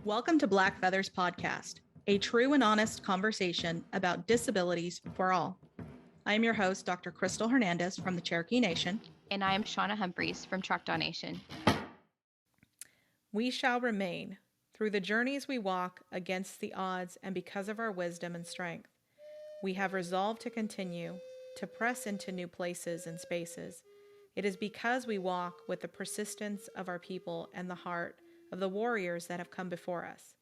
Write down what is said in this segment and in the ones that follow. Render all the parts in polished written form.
Welcome to Black Feathers Podcast, a true and honest conversation about disabilities for all. I am your host, Dr. Crystal Hernandez from the Cherokee Nation. And I am Shauna Humphreys from Choctaw Nation. We shall remain through the journeys we walk against the odds and because of our wisdom and strength. We have resolved to continue to press into new places and spaces. It is because we walk with the persistence of our people and the heart of the warriors that have come before us.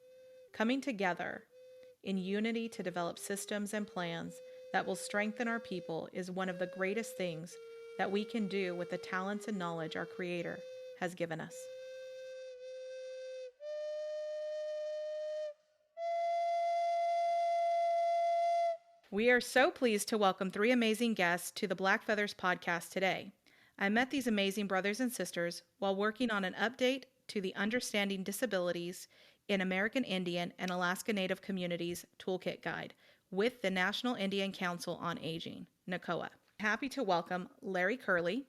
Coming together in unity to develop systems and plans that will strengthen our people is one of the greatest things that we can do with the talents and knowledge our Creator has given us. We are so pleased to welcome three amazing guests to the Black Feathers podcast today. I met these amazing brothers and sisters while working on an update to the Understanding Disabilities in American Indian and Alaska Native Communities Toolkit Guide with the National Indian Council on Aging, NACOA. Happy to welcome Larry Curley.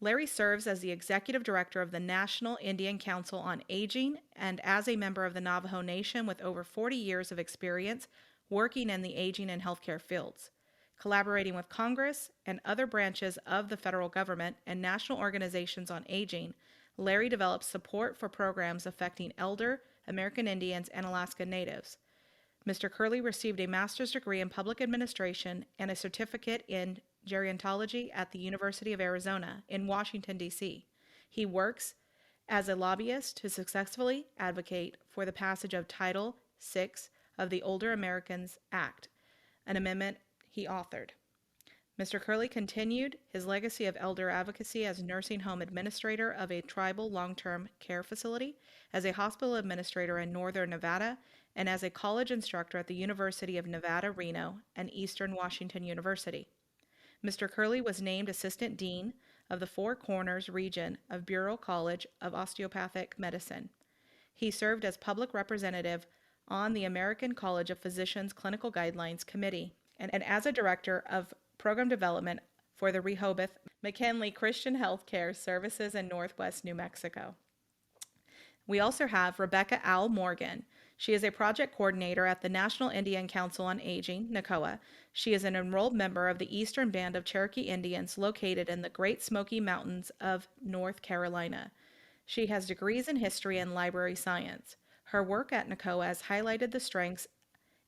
Larry serves as the Executive Director of the National Indian Council on Aging and as a member of the Navajo Nation with over 40 years of experience working in the aging and healthcare fields. Collaborating with Congress and other branches of the federal government and national organizations on aging, Larry develops support for programs affecting elder, American Indians, and Alaska Natives. Mr. Curley received a master's degree in public administration and a certificate in gerontology at the University of Arizona in Washington, D.C. He works as a lobbyist to successfully advocate for the passage of Title VI of the Older Americans Act, an amendment he authored. Mr. Curley continued his legacy of elder advocacy as nursing home administrator of a tribal long-term care facility, as a hospital administrator in northern Nevada, and as a college instructor at the University of Nevada, Reno, and Eastern Washington University. Mr. Curley was named Assistant Dean of the Four Corners region of Bureau College of Osteopathic Medicine. He served as public representative on the American College of Physicians Clinical Guidelines Committee and as a director of program development for the Rehoboth McKinley Christian Healthcare Services in Northwest New Mexico. We also have Rebecca Al Morgan. She is a project coordinator at the National Indian Council on Aging, NACOA. She is an enrolled member of the Eastern Band of Cherokee Indians located in the Great Smoky Mountains of North Carolina. She has degrees in history and library science. Her work at NACOA has highlighted the strengths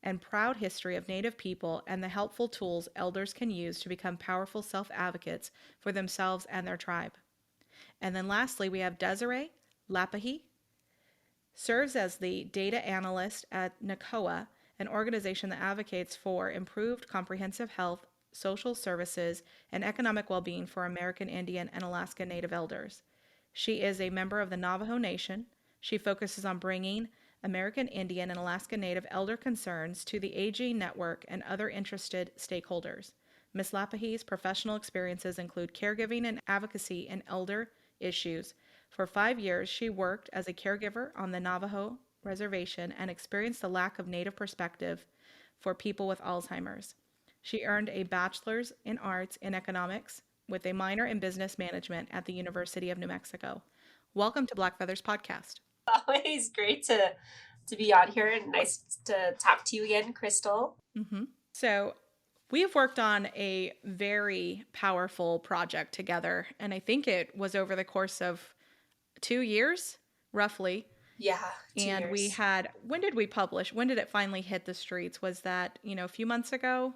and proud history of Native people and the helpful tools elders can use to become powerful self-advocates for themselves and their tribe. And then lastly, we have Desiree Lapahi, serves as the data analyst at NACOA, an organization that advocates for improved comprehensive health, social services, and economic well-being for American Indian and Alaska Native elders. She is a member of the Navajo Nation. She focuses on bringing American Indian and Alaska Native elder concerns to the Aging Network and other interested stakeholders. Ms. Lapahi's professional experiences include caregiving and advocacy in elder issues. For 5 years, she worked as a caregiver on the Navajo Reservation and experienced the lack of Native perspective for people with Alzheimer's. She earned a bachelor's in arts in economics with a minor in business management at the University of New Mexico. Welcome to Black Feathers Podcast. Always great to be on here and nice to talk to you again, Crystal. Mm-hmm. So we have worked on a very powerful project together, and I think it was over the course of 2 years, roughly. Yeah, 2 and years. We had, when did we publish? When did it finally hit the streets? Was that, a few months ago?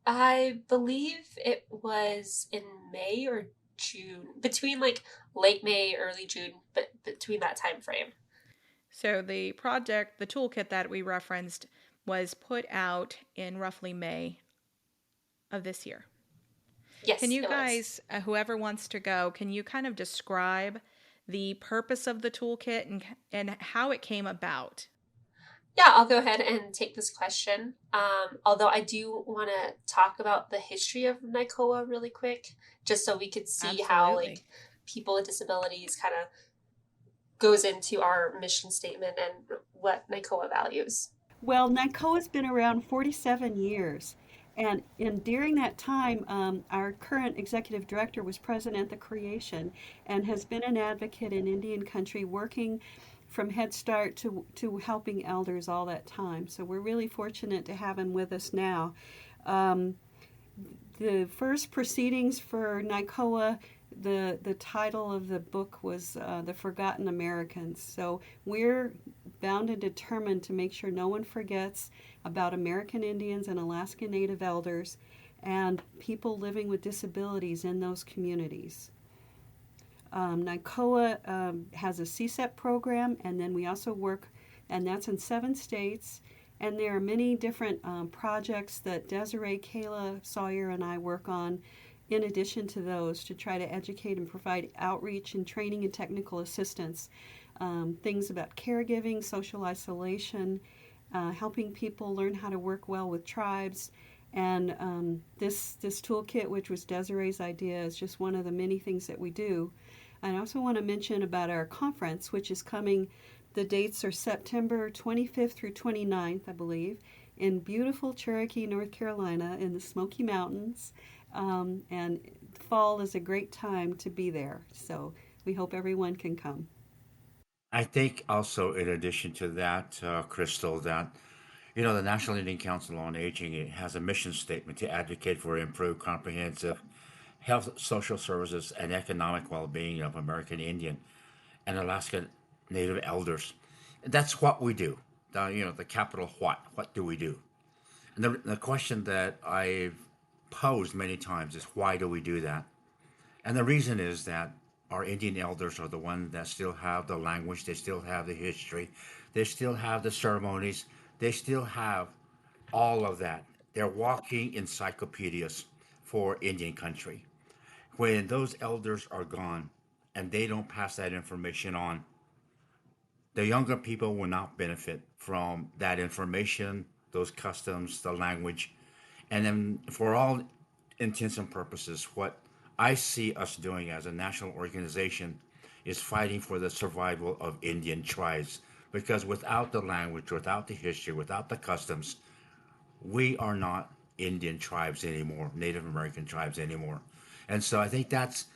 I believe it was in May or June, between like late May, early June, but between that time frame. So the project, the toolkit that we referenced, was put out in roughly May of this year. Yes, can you guys, whoever wants to go, can you kind of describe the purpose of the toolkit and how it came about? Yeah, I'll go ahead and take this question. Although I do want to talk about the history of NACOA really quick, just so we could see Absolutely. how like people with disabilities kind of goes into our mission statement and what NACOA values. Well, NACOA's been around 47 years. And during that time, our current executive director was present at the creation and has been an advocate in Indian country working from Head Start to helping elders all that time. So we're really fortunate to have him with us now. Um, the first proceedings for NICOA, the title of the book was The Forgotten Americans. So we're bound and determined to make sure no one forgets about American Indians and Alaska Native elders and people living with disabilities in those communities. NICOA has a CSEP program, and then we also work, and that's in 7 states. And there are many different projects that Desiree, Kayla, Sawyer, and I work on in addition to those to try to educate and provide outreach and training and technical assistance. Things about caregiving, social isolation, helping people learn how to work well with tribes. And this toolkit, which was Desiree's idea, is just one of the many things that we do. I also want to mention about our conference, which is coming. The dates are September 25th through 29th, I believe, in beautiful Cherokee, North Carolina, in the Smoky Mountains. And fall is a great time to be there. So we hope everyone can come. I think also, in addition to that, Crystal, that the National Indian Council on Aging, it has a mission statement to advocate for improved, comprehensive health, social services, and economic well-being of American Indian and Alaska Native elders. That's what we do. The capital what. What do we do? And the question that I've posed many times is, why do we do that? And the reason is that our Indian elders are the ones that still have the language, they still have the history, they still have the ceremonies, they still have all of that. They're walking encyclopedias for Indian country. When those elders are gone and they don't pass that information on, the younger people will not benefit from that information, those customs, the language. And then, for all intents and purposes, what I see us doing as a national organization is fighting for the survival of Indian tribes. Because without the language, without the history, without the customs, we are not Indian tribes anymore, Native American tribes anymore. And so I think that's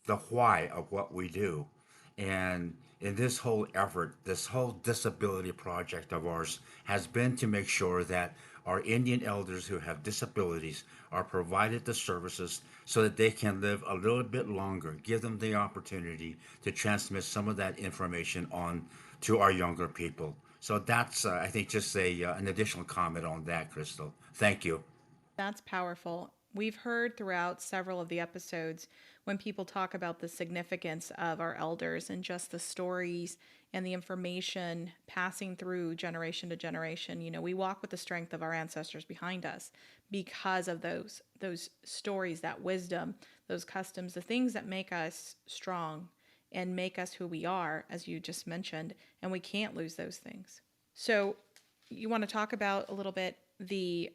the why of what we do. And in this whole effort, this whole disability project of ours has been to make sure that our Indian elders who have disabilities are provided the services so that they can live a little bit longer, give them the opportunity to transmit some of that information on to our younger people. So that's, I think, just an additional comment on that, Crystal. Thank you. That's powerful. We've heard throughout several of the episodes when people talk about the significance of our elders and just the stories and the information passing through generation to generation. We walk with the strength of our ancestors behind us because of those stories, that wisdom, those customs, the things that make us strong and make us who we are, as you just mentioned, and we can't lose those things. So you want to talk about a little bit the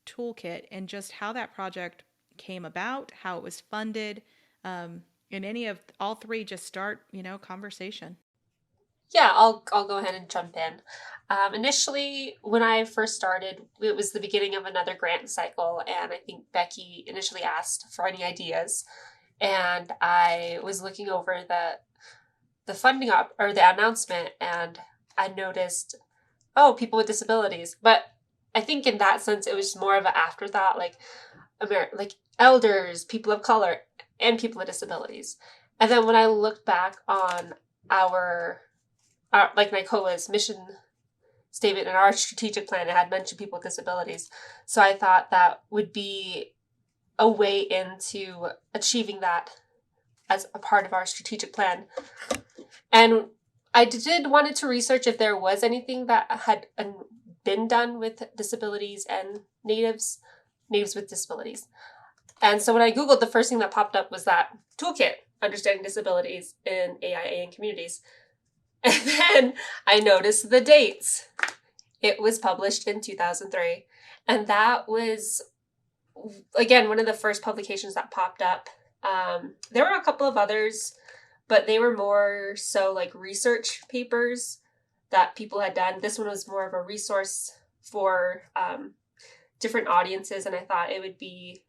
toolkit and just how that project came about, how it was funded, and any of all three, just start, conversation. Yeah, I'll go ahead and jump in. Initially, when I first started, it was the beginning of another grant cycle, and I think Becky initially asked for any ideas, and I was looking over the funding up or the announcement, and I noticed, oh, people with disabilities. But I think in that sense, it was more of an afterthought, like like elders, people of color, and people with disabilities. And then when I looked back on our like NICOA's mission statement and our strategic plan, it had mentioned people with disabilities. So I thought that would be a way into achieving that as a part of our strategic plan. And I did wanted to research if there was anything that had been done with disabilities and natives with disabilities. And so when I Googled, the first thing that popped up was that toolkit, Understanding Disabilities in AIA and Communities. And then I noticed the dates. It was published in 2003. And that was, again, one of the first publications that popped up. There were a couple of others, but they were more so like research papers that people had done. This one was more of a resource for different audiences, and I thought it would be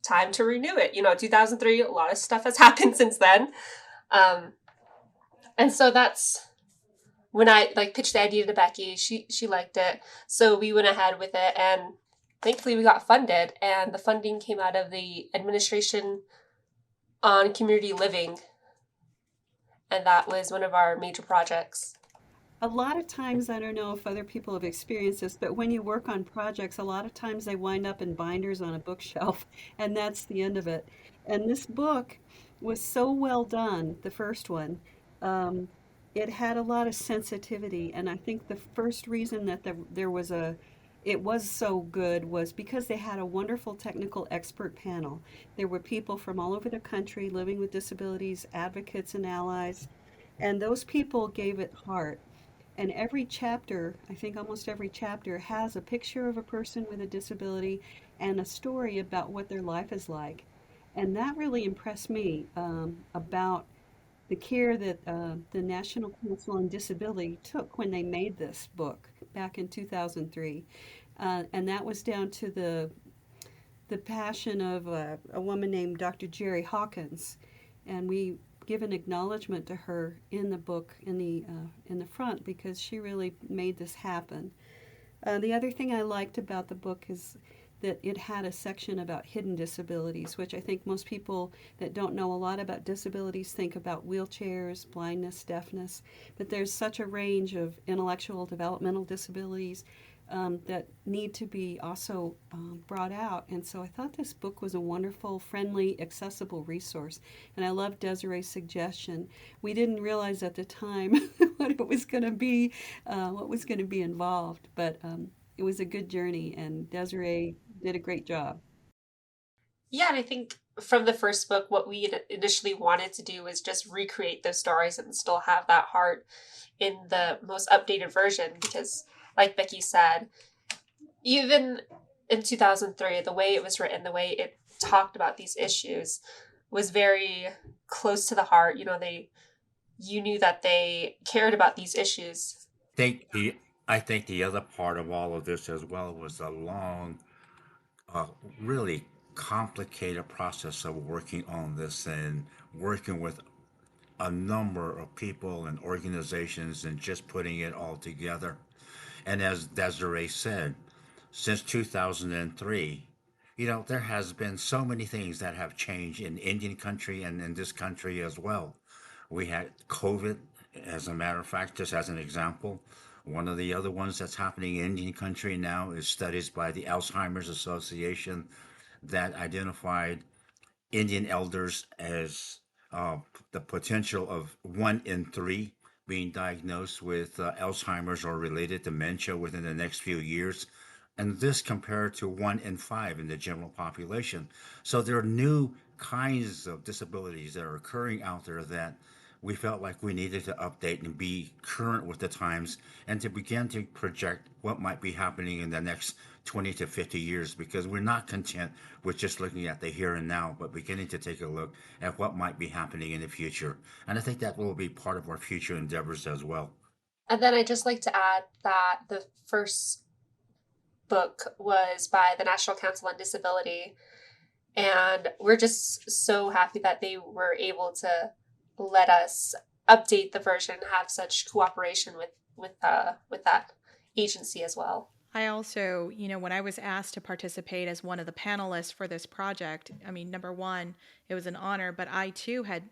time to renew it. 2003, a lot of stuff has happened since then. And so that's when I like pitched the idea to Becky, she liked it. So we went ahead with it, and thankfully we got funded, and the funding came out of the Administration on Community Living, and that was one of our major projects. A lot of times, I don't know if other people have experienced this, but when you work on projects, a lot of times they wind up in binders on a bookshelf, and that's the end of it. And this book was so well done, the first one. Um, it had a lot of sensitivity, and I think the first reason that it was so good was because they had a wonderful technical expert panel. There were people from all over the country living with disabilities, advocates and allies, and those people gave it heart. And every chapter, I think almost every chapter, has a picture of a person with a disability and a story about what their life is like. And that really impressed me about the care that the National Council on Disability took when they made this book back in 2003. And that was down to the passion of a woman named Dr. Jerry Hawkins, and we give an acknowledgement to her in the book in the front because she really made this happen. The other thing I liked about the book is that it had a section about hidden disabilities, which I think most people that don't know a lot about disabilities think about wheelchairs, blindness, deafness, but there's such a range of intellectual developmental disabilities that need to be also brought out. And so I thought this book was a wonderful, friendly, accessible resource. And I love Desiree's suggestion. We didn't realize at the time what it was going to be, what was going to be involved, but it was a good journey, and Desiree did a great job. Yeah, and I think from the first book, what we initially wanted to do was just recreate those stories and still have that heart in the most updated version because, like Becky said, even in 2003, the way it was written, the way it talked about these issues was very close to the heart. You knew that they cared about these issues. Think the I think the other part of all of this as well was a long, uh, really complicated process of working on this and working with a number of people and organizations and just putting it all together. And as Desiree said, since 2003, there has been so many things that have changed in Indian country and in this country as well. We had COVID, as a matter of fact, just as an example. One of the other ones that's happening in Indian country now is studies by the Alzheimer's Association that identified Indian elders as the potential of 1 in 3 being diagnosed with Alzheimer's or related dementia within the next few years. And this compared to 1 in 5 in the general population. So there are new kinds of disabilities that are occurring out there that we felt like we needed to update and be current with the times and to begin to project what might be happening in the next 20 to 50 years because we're not content with just looking at the here and now, but beginning to take a look at what might be happening in the future. And I think that will be part of our future endeavors as well. And then I'd just like to add that the first book was by the National Council on Disability. And we're just so happy that they were able to let us update the version, have such cooperation with that agency as well. I also, when I was asked to participate as one of the panelists for this project, I mean, number one, it was an honor, but I too had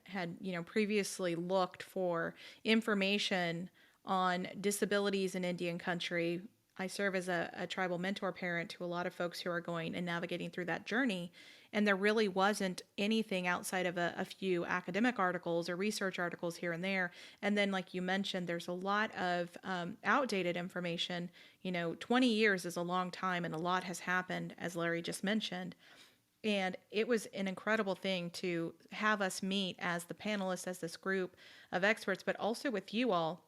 previously looked for information on disabilities in Indian country. I serve as a tribal mentor parent to a lot of folks who are going and navigating through that journey. And there really wasn't anything outside of a few academic articles or research articles here and there. And then, like you mentioned, there's a lot of outdated information. 20 years is a long time and a lot has happened, as Larry just mentioned. And it was an incredible thing to have us meet as the panelists, as this group of experts, but also with you all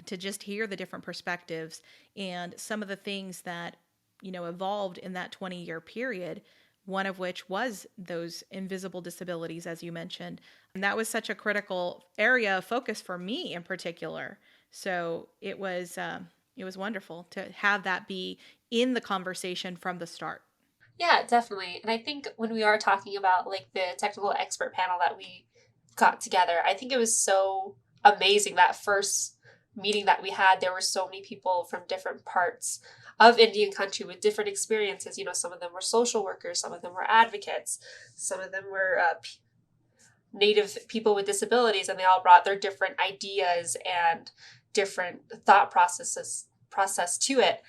to just hear the different perspectives and some of the things that, evolved in that 20-year period, one of which was those invisible disabilities, as you mentioned. And that was such a critical area of focus for me in particular. So it was wonderful to have that be in the conversation from the start. Yeah, definitely. And I think when we are talking about like the technical expert panel that we got together, I think it was so amazing that first meeting that we had, there were so many people from different parts of Indian country with different experiences. Some of them were social workers, some of them were advocates, some of them were Native people with disabilities, and they all brought their different ideas and different thought process to it.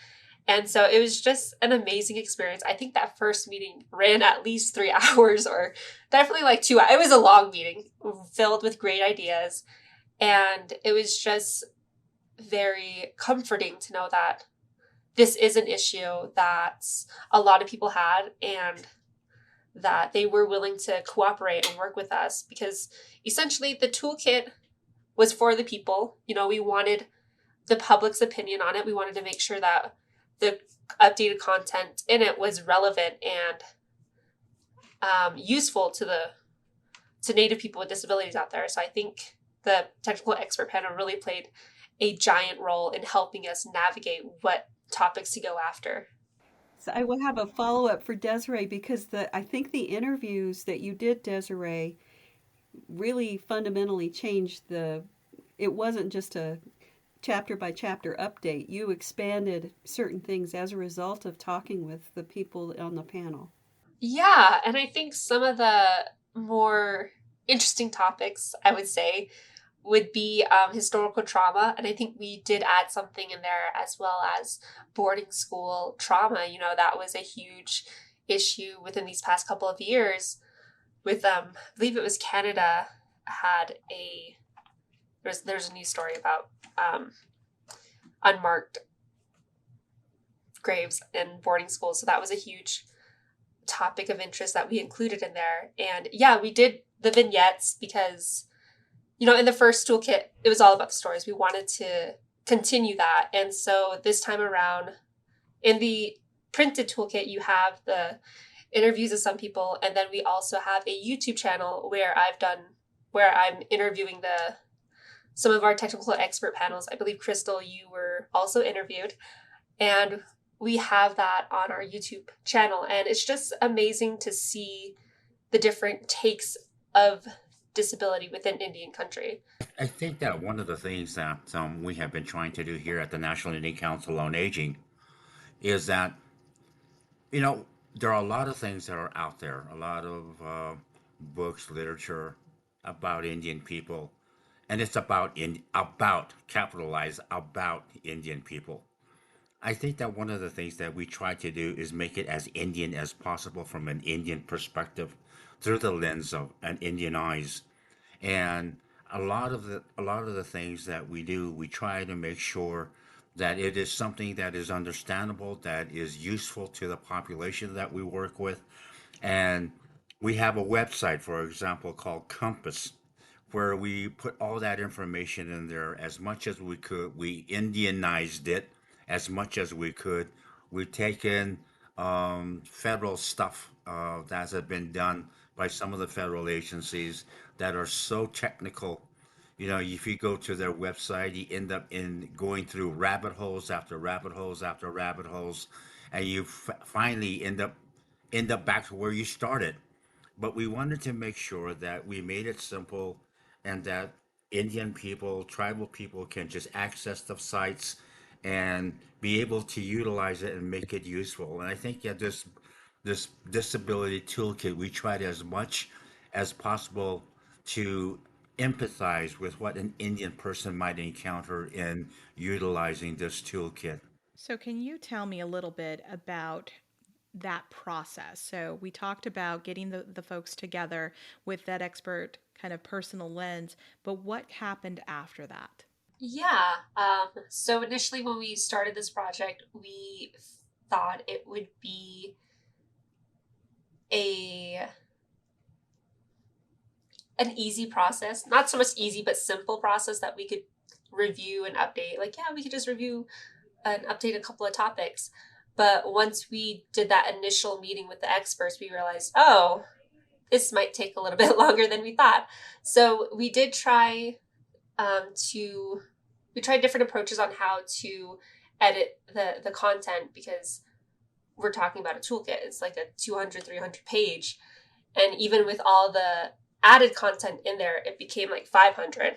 And so it was just an amazing experience. I think that first meeting ran at least 3 hours, or definitely like 2 hours. It was a long meeting filled with great ideas. And it was just very comforting to know that this is an issue that a lot of people had, and that they were willing to cooperate and work with us, because essentially the toolkit was for the people. We wanted the public's opinion on it. We wanted to make sure that the updated content in it was relevant and useful to Native people with disabilities out there. So I think the technical expert panel really played a giant role in helping us navigate what topics to go after. So I will have a follow-up for Desiree, because I think the interviews that you did, Desiree, really fundamentally changed it wasn't just a chapter by chapter update. You expanded certain things as a result of talking with the people on the panel. Yeah, and I think some of the more interesting topics, I would say, would be historical trauma. And I think we did add something in there, as well as boarding school trauma. That was a huge issue within these past couple of years with, I believe it was Canada had there's a news story about unmarked graves in boarding schools. So that was a huge topic of interest that we included in there. And yeah, we did the vignettes because, in the first toolkit, it was all about the stories. We wanted to continue that. And so this time around, in the printed toolkit, you have the interviews of some people. And then we also have a YouTube channel where I'm interviewing some of our technical expert panels. I believe, Crystal, you were also interviewed. And we have that on our YouTube channel. And it's just amazing to see the different takes of disability within Indian country. I think that one of the things that we have been trying to do here at the National Indian Council on Aging is that, you know, there are a lot of things that are out there, a lot of books, literature about Indian people, and it's about capitalize about Indian people. I think that one of the things that we try to do is make it as Indian as possible from an Indian perspective, through the lens of an Indian eyes. And a lot of the things that we do, we try to make sure that it is something that is understandable, that is useful to the population that we work with. And we have a website, for example, called Compass, where we put all that information in there as much as we could. We Indianized it as much as we could. We've taken federal stuff that has been done by some of the federal agencies that are so technical. If you go to their website, you end up in going through rabbit holes after rabbit holes after rabbit holes, and you finally end up back to where you started. But we wanted to make sure that we made it simple, and that Indian people, tribal people can just access the sites and be able to utilize it and make it useful. And I think that this disability toolkit, we tried as much as possible to empathize with what an Indian person might encounter in utilizing this toolkit. So, can you tell me a little bit about that process? So, we talked about getting the folks together with that expert kind of personal lens, but what happened after that? Yeah. So initially, when we started this project, we thought it would be a an easy process, not so much easy, but simple process that we could review and update. Like, yeah, we could just review and update a couple of topics. But once we did that initial meeting with the experts, we realized, oh, this might take a little bit longer than we thought. So we did try we tried different approaches on how to edit the content, because we're talking about a toolkit. It's like a 200, 300 page. And even with all the added content in there, it became like 500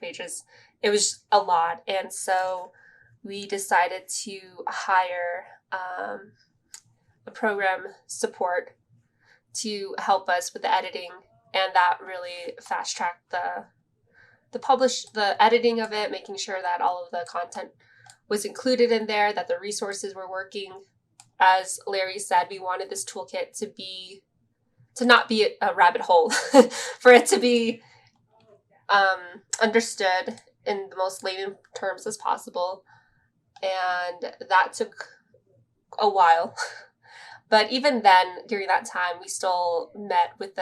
pages. it was a lot. And so we decided to hire a program support to help us with the editing, and that really fast tracked the editing of it, making sure that all of the content was included in there, that the resources were working. As Larry said, we wanted this toolkit to not be a rabbit hole, for it to be understood in the most layman terms as possible. And that took a while. But even then, during that time, we still met with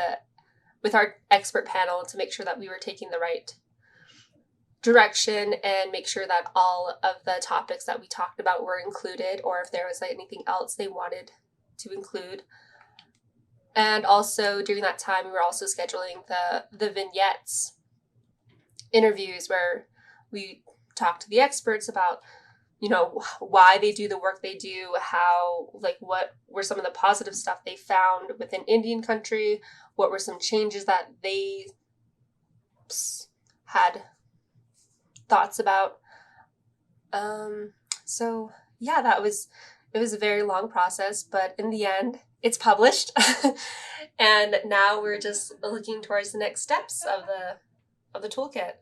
our expert panel to make sure that we were taking the right direction and make sure that all of the topics that we talked about were included, or if there was anything else they wanted to include. And also during that time, we were also scheduling the vignettes interviews where we talked to the experts about, why they do the work they do, how, what were some of the positive stuff they found within Indian country, what were some changes that they had thoughts about. So yeah, it was a very long process, but in the end, it's published. And now we're just looking towards the next steps of the toolkit.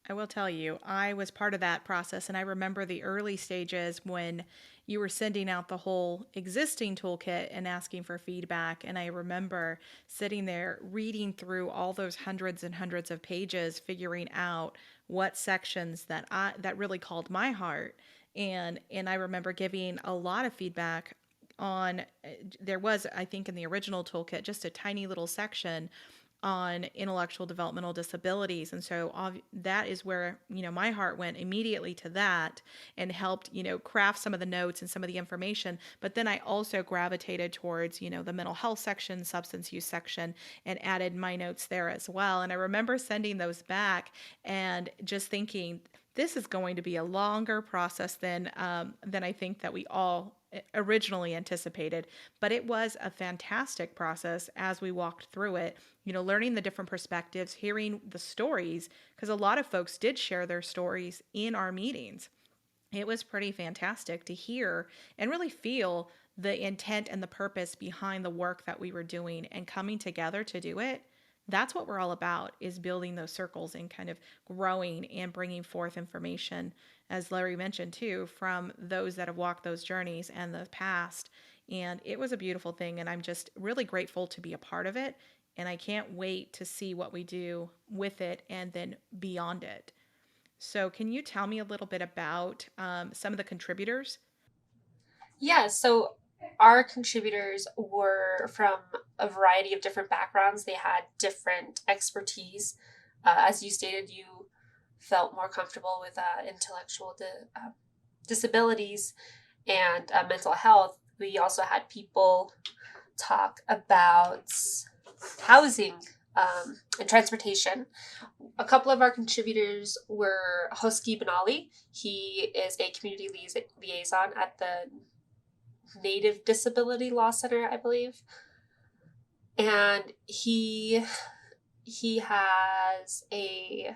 I will tell you, I was part of that process, and I remember the early stages when you were sending out the whole existing toolkit and asking for feedback. And I remember sitting there reading through all those hundreds and hundreds of pages, figuring out what sections that really called my heart. And I remember giving a lot of feedback on, there was, I think in the original toolkit, just a tiny little section on intellectual developmental disabilities. And so that is where, my heart went immediately to that and helped, craft some of the notes and some of the information. But then I also gravitated towards, the mental health section, substance use section, and added my notes there as well. And I remember sending those back and just thinking, this is going to be a longer process than I think that we all originally anticipated, but it was a fantastic process as we walked through it, learning the different perspectives, hearing the stories, because a lot of folks did share their stories in our meetings. It was pretty fantastic to hear and really feel the intent and the purpose behind the work that we were doing and coming together to do it. That's what we're all about, is building those circles and kind of growing and bringing forth information, as Larry mentioned too, from those that have walked those journeys and the past. And it was a beautiful thing, and I'm just really grateful to be a part of it. And I can't wait to see what we do with it and then beyond it. So can you tell me a little bit about some of the contributors? Yeah, so our contributors were from a variety of different backgrounds. They had different expertise. As you stated, you felt more comfortable with intellectual disabilities and mental health. We also had people talk about housing and transportation. A couple of our contributors were Hosky Benali. He is a community liaison at the Native Disability Law Center, I believe. And he has a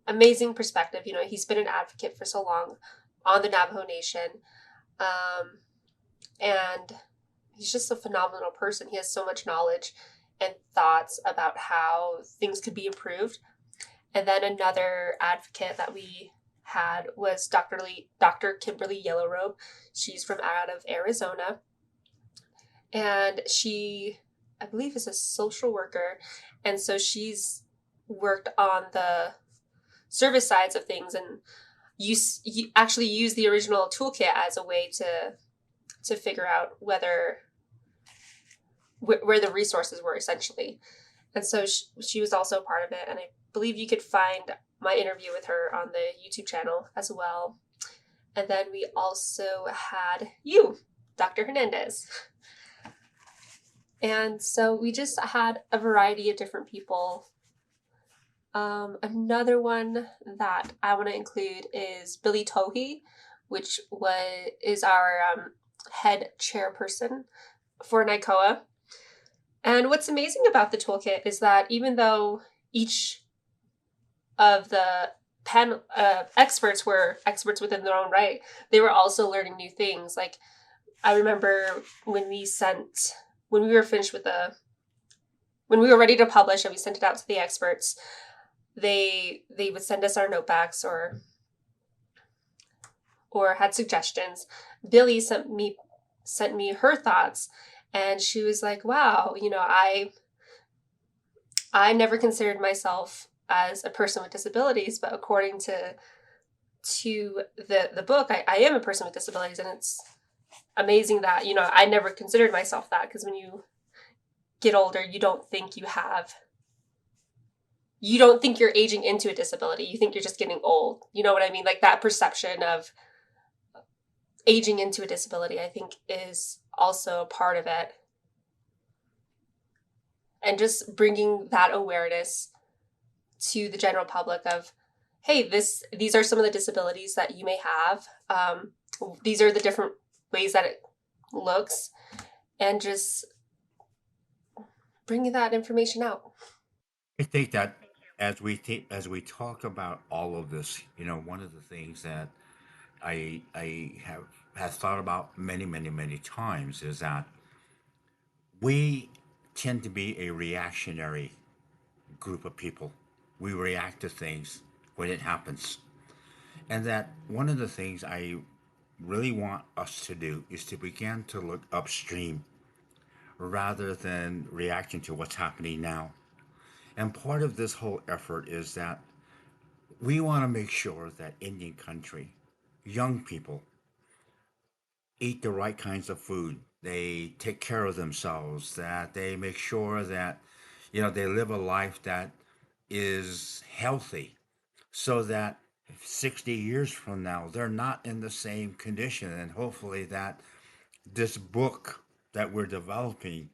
amazing perspective. He's been an advocate for so long on the Navajo Nation. And he's just a phenomenal person. He has so much knowledge and thoughts about how things could be improved. And then another advocate that we had was Dr. Kimberly Yellowrobe. She's from out of Arizona. And she, I believe, is a social worker. And so she's worked on the service sides of things and you actually use the original toolkit as a way to figure out where the resources were, essentially. And so she was also a part of it. And I believe you could find my interview with her on the YouTube channel as well. And then we also had you, Dr. Hernandez. And so we just had a variety of different people. Another one that I want to include is Billy Tohi, which is our head chairperson for NICOA. And what's amazing about the toolkit is that even though each of the experts were experts within their own right. They were also learning new things. Like, I remember when we were finished with when we were ready to publish and we sent it out to the experts, they would send us our notebacks or had suggestions. Billy sent me her thoughts, and she was like, wow, I never considered myself as a person with disabilities, but according to the book, I am a person with disabilities. And it's amazing that, I never considered myself that, because when you get older, you don't think you're aging into a disability. You think you're just getting old. You know what I mean? Like, that perception of aging into a disability, I think, is also a part of it. And just bringing that awareness to the general public of, hey, these are some of the disabilities that you may have. These are the different ways that it looks, and just bringing that information out. I think that as we talk about all of this, one of the things that I have thought about many times is that we tend to be a reactionary group of people. We react to things when it happens. And that one of the things I really want us to do is to begin to look upstream rather than reacting to what's happening now. And part of this whole effort is that we want to make sure that Indian country, young people, eat the right kinds of food. They take care of themselves, that they make sure that, they live a life that is healthy so that 60 years from now, they're not in the same condition. And hopefully that this book that we're developing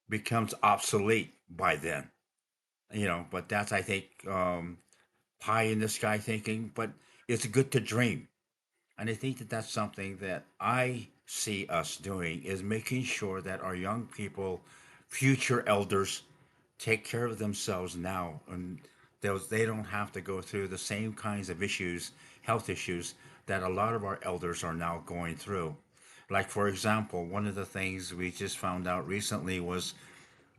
becomes obsolete by then. But that's, I think, pie in the sky thinking, but it's good to dream. And I think that that's something that I see us doing is making sure that our young people, future elders, take care of themselves now, and they don't have to go through the same kinds of issues, health issues that a lot of our elders are now going through. Like, for example, one of the things we just found out recently was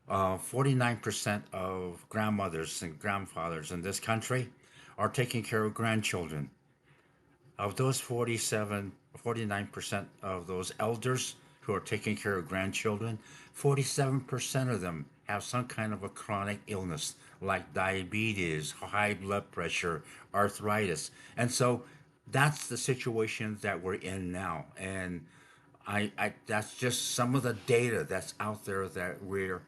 49% of grandmothers and grandfathers in this country are taking care of grandchildren. Of those 49% of those elders who are taking care of grandchildren, 47% of them have some kind of a chronic illness like diabetes, high blood pressure, arthritis. And so that's the situation that we're in now. And that's just some of the data that's out there that we're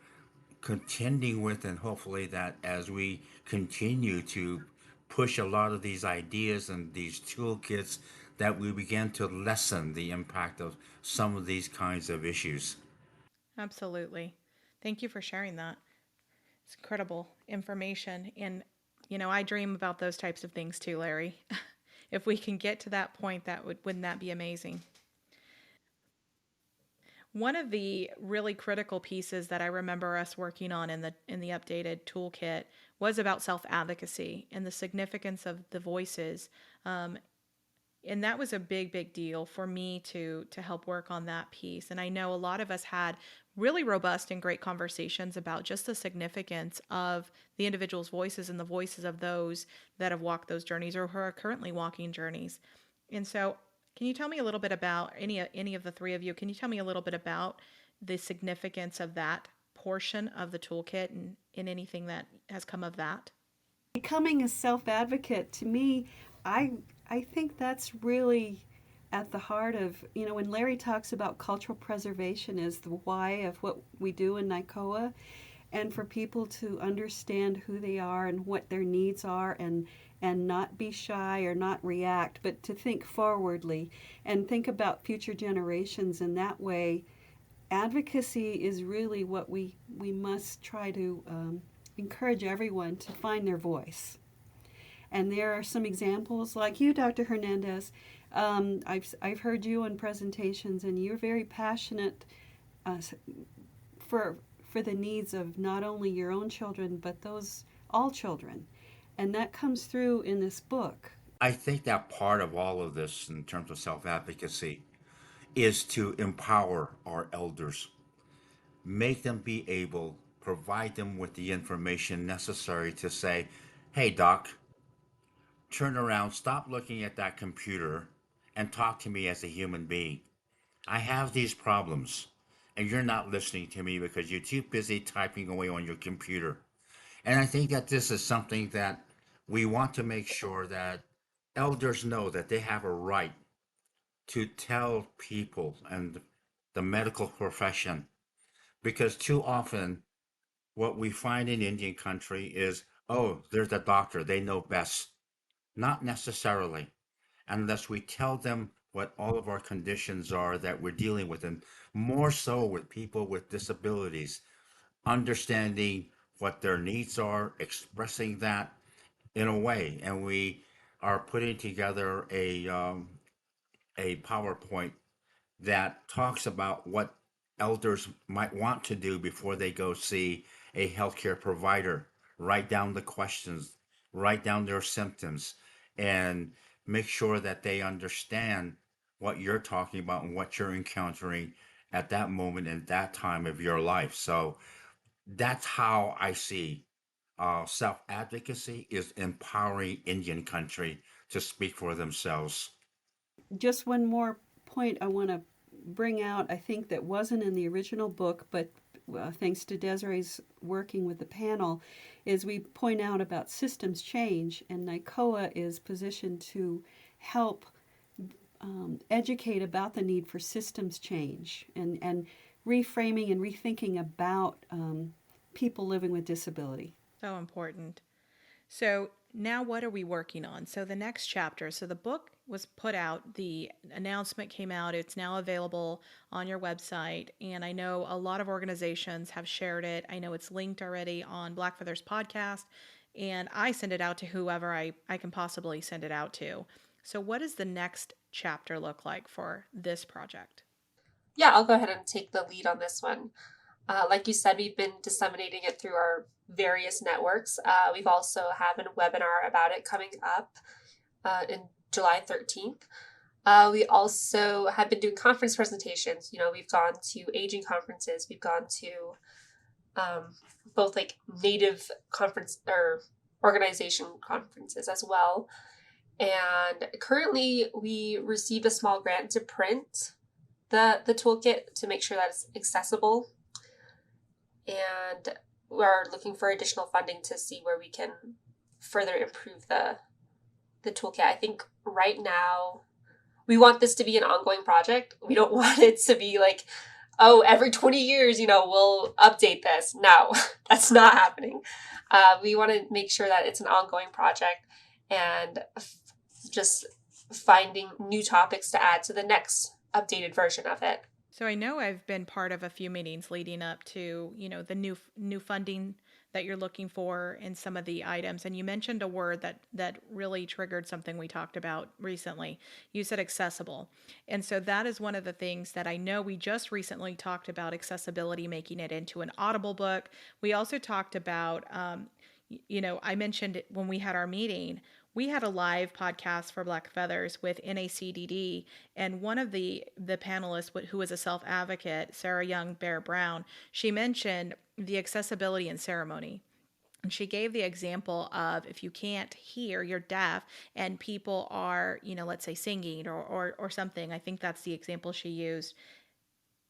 contending with, and hopefully that as we continue to push a lot of these ideas and these toolkits, that we begin to lessen the impact of some of these kinds of issues. Absolutely. Thank you for sharing that. It's incredible information. And, I dream about those types of things too, Larry. If we can get to that point, wouldn't that be amazing? One of the really critical pieces that I remember us working on in the updated toolkit was about self advocacy and the significance of the voices. Um, and that was a big deal for me to help work on that piece. And I know a lot of us had really robust and great conversations about just the significance of the individual's voices and the voices of those that have walked those journeys or who are currently walking journeys. And so, can you tell me a little bit about any of the three of you? Can you tell me a little bit about the significance of that portion of the toolkit and anything that has come of that? Becoming a self-advocate, to me, I I think that's really at the heart of, when Larry talks about cultural preservation as the why of what we do in NICOA, and for people to understand who they are and what their needs are, and not be shy or not react, but to think forwardly and think about future generations in that way. Advocacy is really what we must try to encourage everyone to find their voice. And there are some examples like you, Dr. Hernandez. I've heard you in presentations, and you're very passionate uh, for the needs of not only your own children but those all children. And that comes through in this book. I think that part of all of this, in terms of self advocacy, is to empower our elders, make them be able, provide them with the information necessary to say, hey, doc, turn around, stop looking at that computer, and talk to me as a human being. I have these problems, and you're not listening to me because you're too busy typing away on your computer. And I think that this is something that we want to make sure that elders know that they have a right to tell people and the medical profession, because too often what we find in Indian country is, oh, there's a doctor, they know best. Not necessarily, unless we tell them what all of our conditions are that we're dealing with, and more so with people with disabilities, understanding what their needs are, expressing that in a way. And we are putting together a PowerPoint that talks about what elders might want to do before they go see a healthcare provider. Write down the questions, write down their symptoms, and make sure that they understand what you're talking about and what you're encountering at that moment and that time of your life. So that's how I see self advocacy is empowering Indian country to speak for themselves. Just one more point I want to bring out, I think that wasn't in the original book, but thanks to Desiree's working with the panel, is we point out about systems change, and NICOA is positioned to help educate about the need for systems change and reframing and rethinking about people living with disability. So important. So now what are we working on? So the next chapter, so the book was put out, the announcement came out, it's now available on your website, and I know a lot of organizations have shared it. I know it's linked already on Black Feathers podcast, and I send it out to whoever I can possibly send it out to. So what does the next chapter look like for this project? Yeah, I'll go ahead and take the lead on this one. Like you said, we've been disseminating it through our various networks. We've also have a webinar about it coming up in July 13th. We also have been doing conference presentations. You know, we've gone to aging conferences. We've gone to both like native conference or organization conferences as well. And currently we received a small grant to print the toolkit to make sure that it's accessible. And we're looking for additional funding to see where we can further improve the toolkit. I think right now we want this to be an ongoing project. We don't want it to be like, oh, every 20 years, we'll update this. No, that's not happening. We want to make sure that it's an ongoing project and just finding new topics to add to the next updated version of it. So I know I've been part of a few meetings leading up to, the new funding that you're looking for in some of the items. And you mentioned a word that really triggered something we talked about recently. You said accessible. And so that is one of the things that I know we just recently talked about, accessibility, making it into an Audible book. We also talked about, I mentioned it when we had our meeting. We had a live podcast for Black Feathers with NACDD, and one of the panelists, who was a self-advocate, Sarah Young Bear Brown, she mentioned the accessibility in ceremony. And she gave the example of if you can't hear, you're deaf, and people are, let's say singing or something. I think that's the example she used.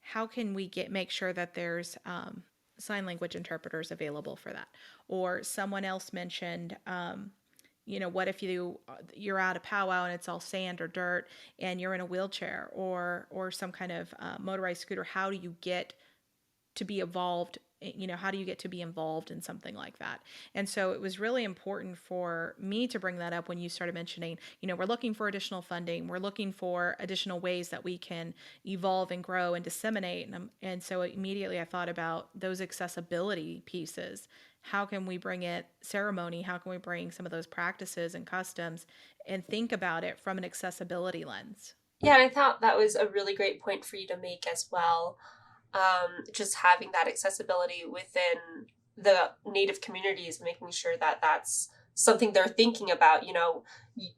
How can we make sure that there's sign language interpreters available for that? Or someone else mentioned, what if you're at a powwow and it's all sand or dirt and you're in a wheelchair or some kind of motorized scooter? How do you get to be evolved? How do you get to be involved in something like that? And so it was really important for me to bring that up when you started mentioning, we're looking for additional funding. We're looking for additional ways that we can evolve and grow and disseminate. And so immediately I thought about those accessibility pieces. How can we bring it ceremony? How can we bring some of those practices and customs and think about it from an accessibility lens? Yeah, and I thought that was a really great point for you to make as well. Just having that accessibility within the Native communities, making sure that that's something they're thinking about.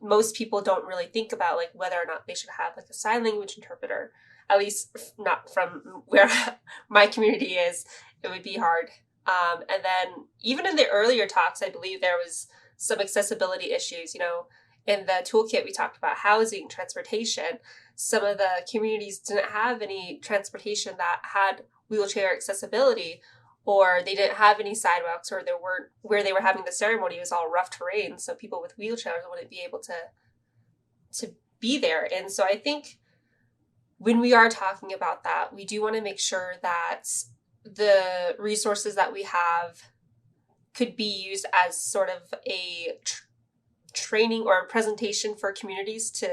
Most people don't really think about like whether or not they should have like a sign language interpreter, at least not from where my community is. It would be hard. And then even in the earlier talks, I believe there was some accessibility issues. In the toolkit, we talked about housing, transportation. Some of the communities didn't have any transportation that had wheelchair accessibility, or they didn't have any sidewalks, or there weren't, where they were having the ceremony was all rough terrain, so people with wheelchairs wouldn't be able to be there. And so I think when we are talking about that, we do want to make sure that the resources that we have could be used as sort of a training or a presentation for communities to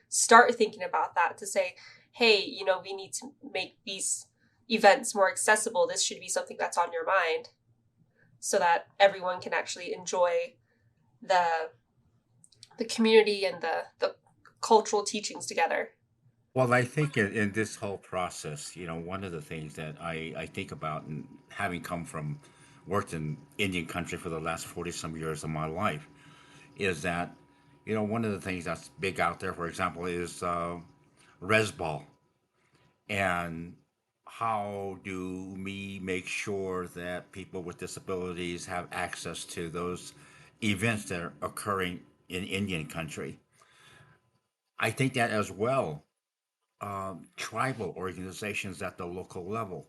start thinking about that, to say, hey, we need to make these events more accessible. This should be something that's on your mind so that everyone can actually enjoy the community and the cultural teachings together. Well, I think in this whole process, one of the things that I think about, and having come from worked in Indian country for the last 40 some years of my life, is that, one of the things that's big out there, for example, is resball. And how do we make sure that people with disabilities have access to those events that are occurring in Indian country? I think that as well, tribal organizations at the local level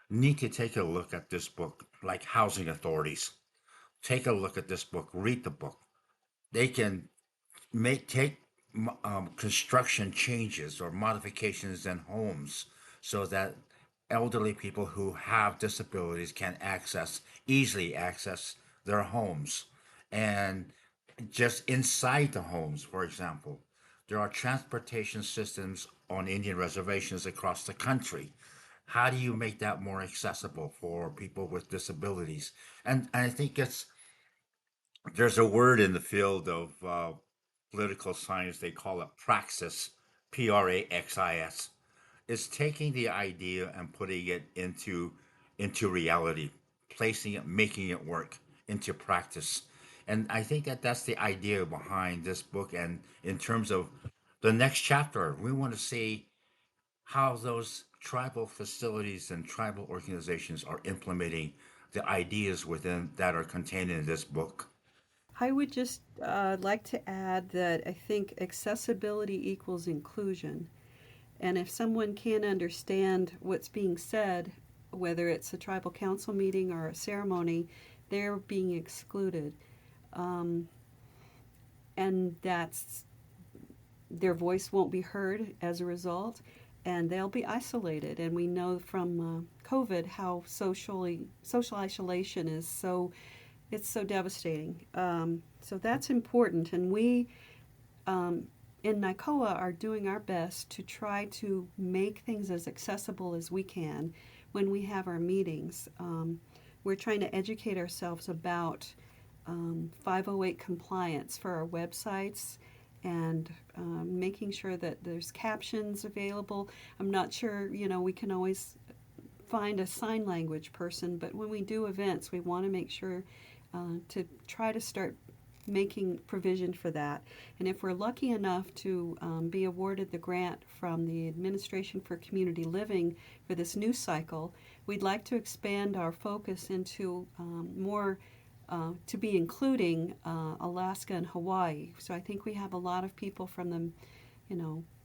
need to take a look at this book, like housing authorities. Take a look at this book, read the book. They can take construction changes or modifications in homes so that elderly people who have disabilities can easily access their homes. And just inside the homes, for example, there are transportation systems on Indian reservations across the country. How do you make that more accessible for people with disabilities? And I think there's a word in the field of political science, they call it praxis, Praxis. It's taking the idea and putting it into reality, placing it, making it work into practice. And I think that that's the idea behind this book. And in terms of the next chapter, we want to see how those tribal facilities and tribal organizations are implementing the ideas within that are contained in this book. I would just like to add that I think accessibility equals inclusion. And if someone can't understand what's being said, whether it's a tribal council meeting or a ceremony, they're being excluded. Um, and that's their voice won't be heard as a result, and they'll be isolated. And we know from COVID how social isolation is so devastating. So that's important, and we um, in NICOA are doing our best to try to make things as accessible as we can when we have our meetings. We're trying to educate ourselves about 508 compliance for our websites and making sure that there's captions available. I'm not sure, we can always find a sign language person, but when we do events, we want to make sure to try to start making provision for that. And if we're lucky enough to be awarded the grant from the Administration for Community Living for this new cycle, we'd like to expand our focus into more to be including Alaska and Hawaii. So I think we have a lot of people from the,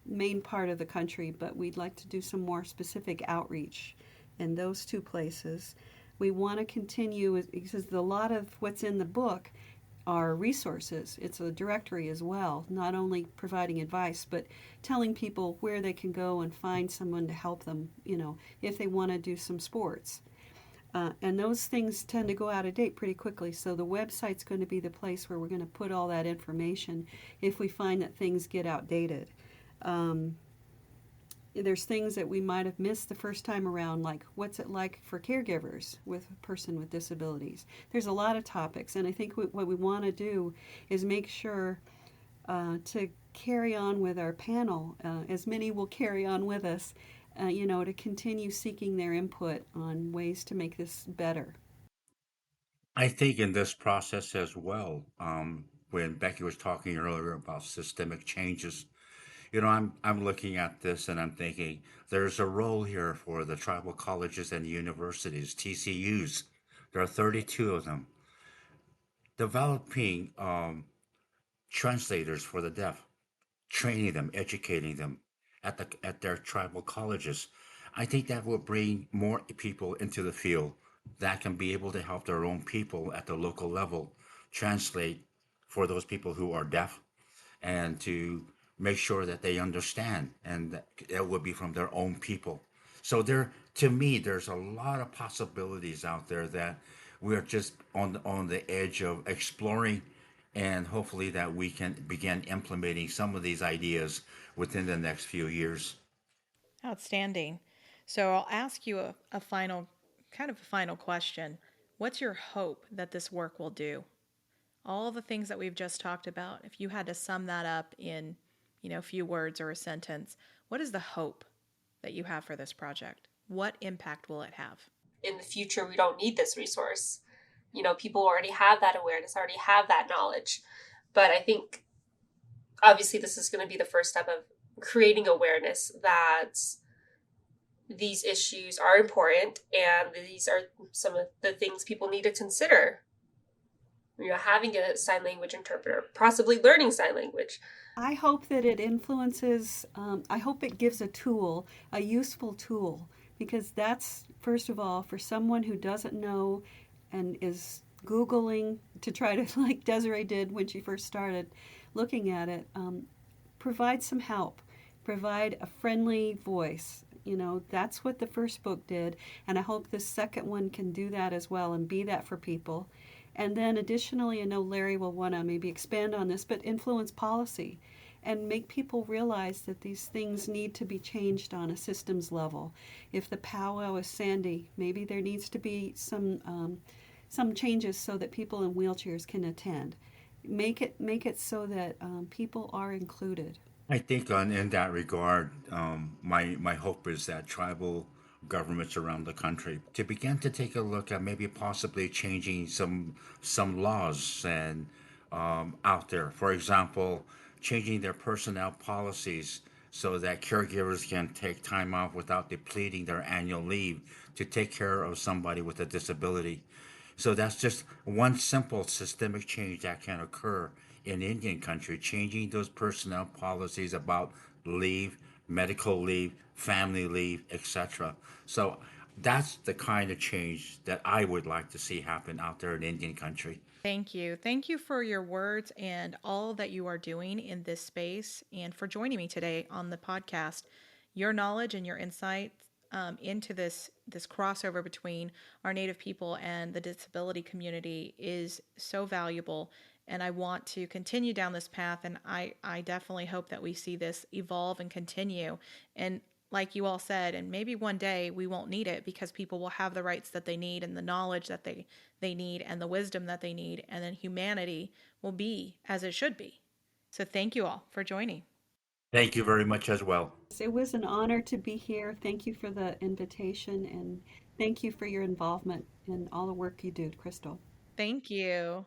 main part of the country, but we'd like to do some more specific outreach in those two places. We want to continue because a lot of what's in the book are resources. It's a directory as well, not only providing advice, but telling people where they can go and find someone to help them, if they want to do some sports. And those things tend to go out of date pretty quickly, so the website's going to be the place where we're going to put all that information if we find that things get outdated. Um, there's things that we might have missed the first time around, like what's it like for caregivers with a person with disabilities. There's a lot of topics, and I think what we want to do is make sure to carry on with our panel, as many will carry on with us, to continue seeking their input on ways to make this better. I think in this process as well, when Becky was talking earlier about systemic changes, I'm looking at this and I'm thinking there's a role here for the tribal colleges and universities, TCUs. There are 32 of them, developing translators for the deaf, training them, educating them at their tribal colleges. I think that will bring more people into the field that can be able to help their own people at the local level translate for those people who are deaf and to make sure that they understand and that it would be from their own people. So to me, there's a lot of possibilities out there that we're just on the edge of exploring, and hopefully that we can begin implementing some of these ideas within the next few years. Outstanding. So I'll ask you a final, kind of a final question. What's your hope that this work will do? All the things that we've just talked about, if you had to sum that up in, a few words or a sentence, what is the hope that you have for this project? What impact will it have? In the future, we don't need this resource. People already have that awareness, already have that knowledge. But I think obviously this is going to be the first step of creating awareness that these issues are important and these are some of the things people need to consider. Having a sign language interpreter, possibly learning sign language. I hope that it influences, I hope it gives a tool, a useful tool, because that's, first of all, for someone who doesn't know and is Googling to try to, like Desiree did when she first started looking at it, provide some help, provide a friendly voice. That's what the first book did, and I hope the second one can do that as well and be that for people. And then additionally, I know Larry will want to maybe expand on this, but influence policy and make people realize that these things need to be changed on a systems level. If the powwow is Sandy, maybe there needs to be some changes so that people in wheelchairs can attend. Make it so that people are included. I think in that regard, my hope is that tribal governments around the country to begin to take a look at maybe possibly changing some laws and out there. For example, changing their personnel policies so that caregivers can take time off without depleting their annual leave to take care of somebody with a disability. So that's just one simple systemic change that can occur in Indian country, changing those personnel policies about leave, medical leave, family leave, etc. So that's the kind of change that I would like to see happen out there in Indian country. Thank you. Thank you for your words and all that you are doing in this space and for joining me today on the podcast. Your knowledge and your insight into this crossover between our Native people and the disability community is so valuable. And I want to continue down this path. And I definitely hope that we see this evolve and continue. And like you all said, and maybe one day we won't need it because people will have the rights that they need and the knowledge that they need and the wisdom that they need. And then humanity will be as it should be. So thank you all for joining. Thank you very much as well. It was an honor to be here. Thank you for the invitation and thank you for your involvement in all the work you do, Crystal. Thank you.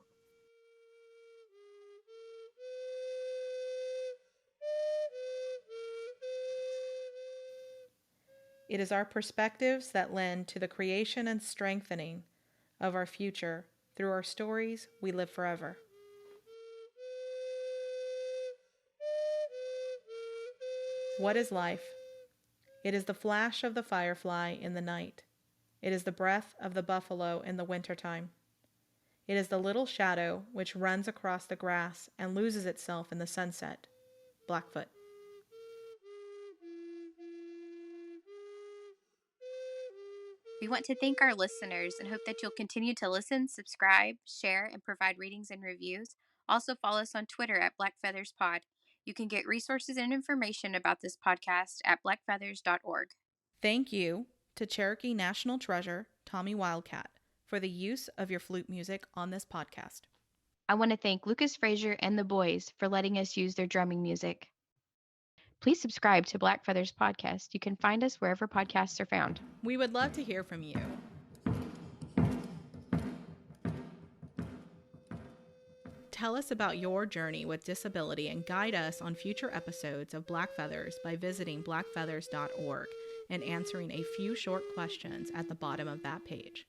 It is our perspectives that lend to the creation and strengthening of our future. Through our stories, we live forever. What is life? It is the flash of the firefly in the night. It is the breath of the buffalo in the wintertime. It is the little shadow which runs across the grass and loses itself in the sunset. Blackfoot. We want to thank our listeners and hope that you'll continue to listen, subscribe, share, and provide ratings and reviews. Also, follow us on Twitter at Black Feathers Pod. You can get resources and information about this podcast at blackfeathers.org. Thank you to Cherokee National Treasure, Tommy Wildcat, for the use of your flute music on this podcast. I want to thank Lucas Frazier and the boys for letting us use their drumming music. Please subscribe to Black Feathers Podcast. You can find us wherever podcasts are found. We would love to hear from you. tell us about your journey with disability and guide us on future episodes of Black Feathers by visiting blackfeathers.org and answering a few short questions at the bottom of that page.